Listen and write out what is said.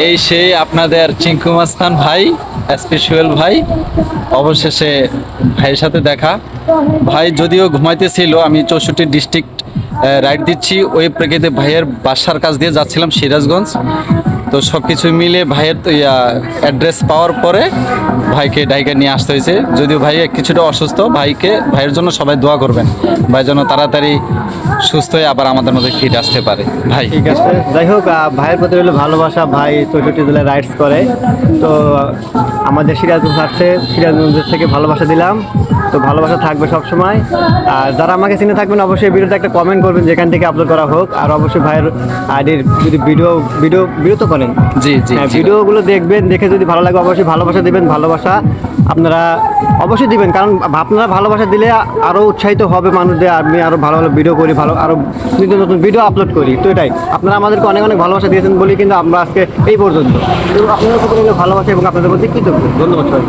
এই সেই আপনাদের চিঙ্কু মাস্তান ভাই, স্পেশাল ভাই। অবশেষে ভাইয়ের সাথে দেখা। ভাই যদিও ঘুমাইতেছিল, আমি 64 ডিস্ট্রিক্ট রাইড দিচ্ছি, ওই প্রেক্ষিতে ভাইয়ের বাসার কাছ দিয়ে যাচ্ছিলাম সিরাজগঞ্জ। তো সব কিছু মিলে ভাইয়ের অ্যাড্রেস পাওয়ার পরে ভাইকে ডাইকে নিয়ে আসতে হয়েছে। যদিও ভাই কিছুটা অসুস্থ, ভাইয়ের জন্য সবাই দোয়া করবেন, ভাই যেন তাড়াতাড়ি সুস্থ হয়ে আবার আমাদের মধ্যে ফিট আসতে পারে। ভাই ঠিক আছে, যাই হোক, ভাইয়ের প্রতি হলো ভালোবাসা। ভাই 64 জেলায় রাইডস করে, তো আমাদের সিরাজগঞ্জ আসছে, সিরাজগঞ্জের থেকে ভালোবাসা দিলাম। তো ভালোবাসা থাকবে সব সময়। আর যারা আমাকে চিনে থাকবেন অবশ্যই ভিডিওতে একটা কমেন্ট করবেন যেখান থেকে আপলোড করা হোক। আর অবশ্যই ভাইয়ের আইডির যদি ভিডিও তো করেন, জি জি হ্যাঁ, জি। ভিডিওগুলো দেখবেন, দেখে যদি ভালো লাগে অবশ্যই ভালোবাসা দিবেন। ভালোবাসা আপনারা অবশ্যই দিবেন, কারণ আপনারা ভালোবাসা দিলে আরও উৎসাহিত হবে মানুষ যে আমি আরও ভালো ভালো ভিডিও করি, ভালো আরও নতুন নতুন ভিডিও আপলোড করি। তো এটাই, আপনারা আমাদেরকে অনেক অনেক ভালোবাসা দিয়েছেন বলি কিন্তু আমরা আজকে এই পর্যন্ত। তো আপনাদের প্রতি ভালোবাসা এবং আপনাদের প্রতি কৃতজ্ঞ। ধন্যবাদ সবাই।